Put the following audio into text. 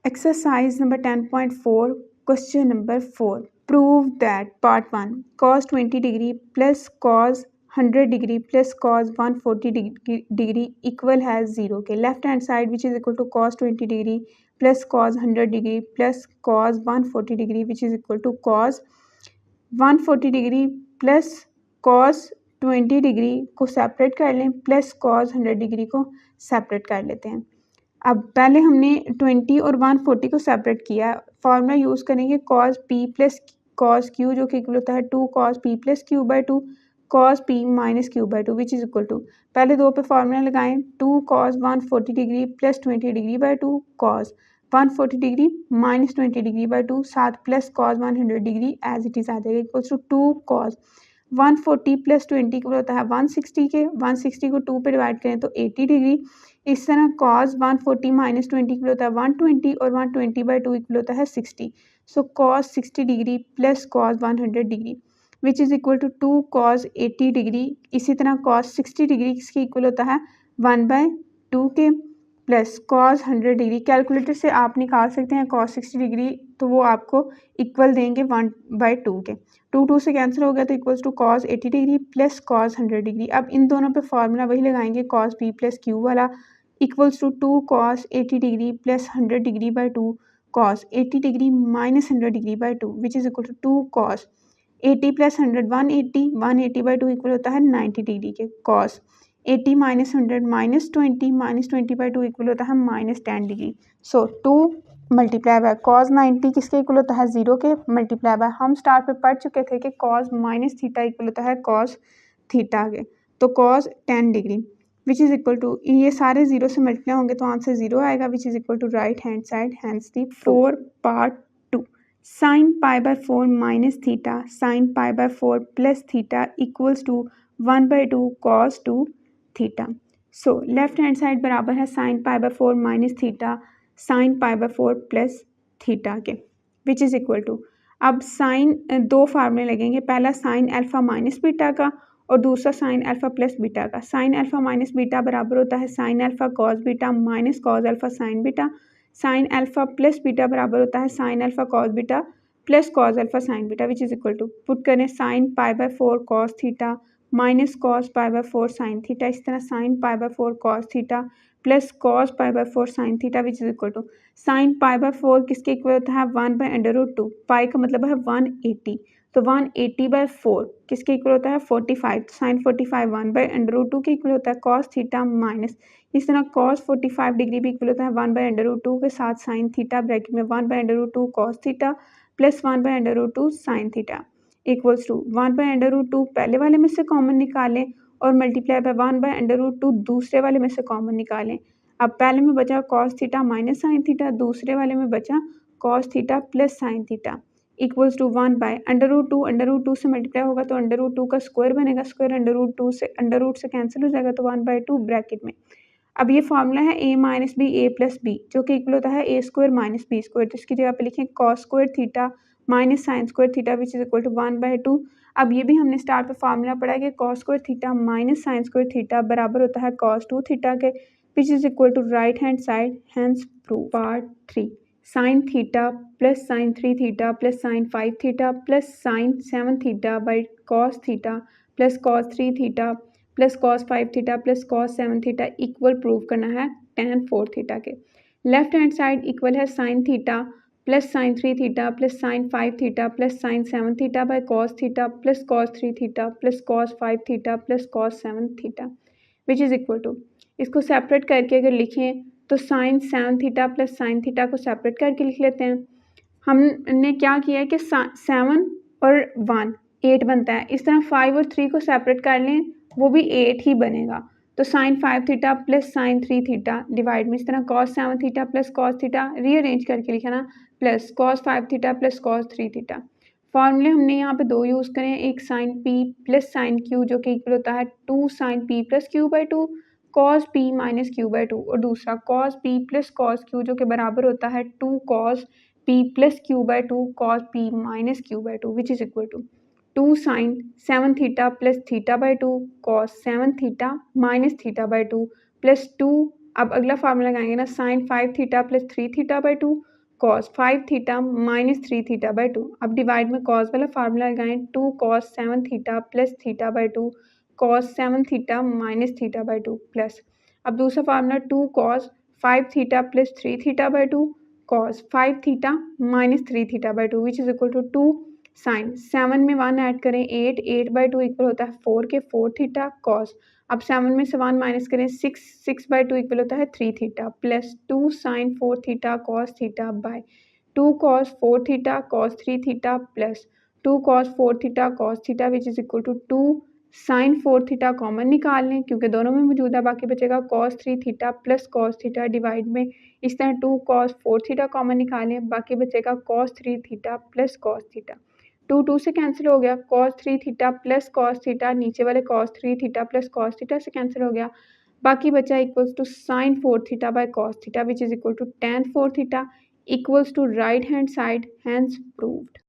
Exercise number 10.4, question number 4. Prove that part 1 cos 20 degree plus cos 100 degree plus cos 140 degree equal has 0. Okay, left hand side which is equal to cos 20 degree plus cos 100 degree plus cos 140 degree which is equal to cos 140 degree plus cos 20 degree को separate कर लें plus cos 100 degree को separate कर लेते हैं। अब पहले हमने 20 और 140 को सेपरेट किया, फॉर्मूला यूज़ करेंगे cos p plus cos q जो कि इक्वल होता है 2 cos p plus q by 2 cos p minus q by 2 which is equal to, पहले दो पे फॉर्मूला लगाएं 2 cos 140 degree plus 20 degree by 2 cos 140 degree minus 20 degree by 2 साथ plus cos 100 degree as it is आ जाएगा equals to 2 cos 140 plus 20 को होता है 160 के 160 को 2 पे डिवाइड करें तो 80 डिग्री। इस तरह cos 140 माइनस 20 को होता है 120 और 120 बाई 2 इक्वल होता है 60। So cos 60 degree plus cos 100 degree which is equal to 2 cos 80 degree. इसी तरह cos 60 डिग्री इसकी इक्वल होता है 1 बाई 2 के प्लस cos 100 डिग्री। कैलकुलेटर से आप निकाल सकते हैं cos 60 डिग्री, तो वो आपको इक्वल देंगे 1 बाई 2 के, 2 से कैंसिल हो गया तो equals to cos 80 degree plus cos 100 degree. अब इन दोनों पे फॉर्मूला वही लगाएंगे cos p प्लस q वाला equals to 2 cos 80 degree plus 100 degree by 2 cos 80 degree minus 100 degree by 2 which is equal to 2 cos 80 plus 100 180 by 2 equal होता है 90 degree के cos 80 minus 100 minus 20 by 2 equal होता है minus 10 degree. So 2 multiply by cos 90 किसके equal होता है 0 के, multiply by हम स्टार्ट पे पढ़ चुके थे कि cos माइनस थीटा इक्वल होता है cos थीटा के, तो cos 10 degree which is equal to, ये सारे 0 से मल्टीप्लाई होंगे तो आंसर 0 आएगा which is equal to right hand side hence the 4 part 2 sin pi by 4 minus theta sin pi by 4 plus theta equals to 1 by 2 cos 2 theta. So left hand side बराबर है sign pi by 4 minus theta sine pi by 4 plus theta के विच is equal to, अब sign दो फार्मूले लगेंगे, पहला sign alpha minus beta का और दूसरा साइन अल्फ़ा प्लस बीटा का। साइन अल्फ़ा माइनस बीटा बराबर होता है sine alpha cos beta minus cos alpha sine beta. Sine alpha plus beta बराबर होता है sine alpha cos beta plus cos alpha sine beta which is equal to, put करें sine pi by 4 cos theta minus cos pi by 4 sine theta. इस तरह sine pi by 4 cos theta plus cos pi by 4 sine theta which is equal to, sine pi by 4 किसके equal होता है 1 by under root 2, पाई का मतलब है 180, तो 180 bye 4 किसके इक्वल होता है 45, साइन 45 1 बाय अंडर रूट 2 के इक्वल होता है कॉस थीटा माइनस, इस तरह कॉस 45 डिग्री भी इक्वल होता है 1 बाय अंडर रूट 2 के साथ साइन थीटा ब्रैकेट में 1 by under root 2 cos theta plus 1 by under root 2 sine theta equals to 1 by under root 2 पहले वाले में से कॉमन निकालें और multiply by 1 by under root 2 दूसरे वाले में से कॉमन निकालें। अब पहले में बचा cos theta minus sine theta, दूसरे वाले में बचा cos theta plus sine theta equals to 1 by under root 2 से मल्टीप्लाई होगा तो अंडर रूट 2 का स्क्वायर बनेगा, स्क्वायर अंडर रूट 2 से अंडर रूट से कैंसिल हो जाएगा तो 1 बाय 2 ब्रैकेट में। अब ये फॉर्मूला है a minus b a plus b जो कि इक्वल होता है a square minus b square, तो इसकी जगह पे लिखें cos square theta minus sine square theta which is equal to 1 by 2। अब ये भी हमने स्टार्ट पे फार्मूला पढ़ा है कि cos square theta minus sine square theta बराबर होता है कॉस 2 थीटा के which is equal to right hand side hence prove. Part 3 sine theta plus sine 3 theta plus sine 5 theta plus sine 7 theta by cos theta plus cos 3 theta plus cos 5 theta plus cos 7 theta equal prove करना है tan 4 theta के। Left hand side equal है sine theta plus sine 3 theta plus sine 5 theta plus sine 7 theta by cos theta plus cos 3 theta plus cos 5 theta plus cos 7 theta which is equal to, इसको separate करके अगर लिखें तो sine 7 theta plus sine theta को separate करके लिख लेते हैं। हमने क्या किया है कि 7 और 1 8 बनता है, इस तरह 5 और 3 को सेपरेट कर लें वो भी 8 ही बनेगा, तो sine 5 theta plus sine 3 theta divide में इस तरह cos 7 theta plus cos theta rearrange करके लिखना plus cos 5 theta plus cos 3 theta. फॉर्मूले हमने यहाँ पे दो यूज़ करें, एक sine p plus sine q जो कि इक्वल होता है 2 sine p plus q by 2 cos p minus q by 2 और दूसरा cos p plus cos Q जो कि बराबर होता है 2 cos p plus q by 2 cos p minus q by 2 which is equal to 2 sine 7 theta plus theta by 2 cos 7 theta minus theta by 2 plus 2, अब अगला formula लगाएंगे ना sine 5 theta plus 3 theta by 2 cos 5 theta minus 3 theta by 2। अब divide में cos वाला formula लगाएं, 2 cos 7 theta plus theta by 2 cos 7 theta minus theta by 2 plus, अब दूसरा formula 2 cos 5 theta plus 3 theta by 2 cos 5 theta minus 3 theta by 2 which is equal to 2 sine 7 में 1 add करें 8 by 2 equal होता है 4 के 4 theta cos, अब 7 में से 1 माइनस करें 6 बाई 2 इक्वल होता है 3 theta plus 2 sine 4 theta cos theta by 2 cos 4 theta cos 3 theta plus 2 cos 4 theta cos theta which is equal to 2 sine 4 theta common निकाल लें क्योंकि दोनों में मौजूद है, बाकी बचेगा cos 3 theta plus cos theta divide में इस तरह 2 कॉस 4 थीटा कॉमन निकालें, बाकी बचेगा cos 3 theta plus cos theta. 2 से कैंसिल हो गया, cos 3 theta plus cos theta नीचे वाले cos 3 theta plus cos theta से कैंसिल हो गया, बाकी बचा equals to sine 4 theta by cos theta which is equal to tan 4 theta equals to right hand side, hence proved.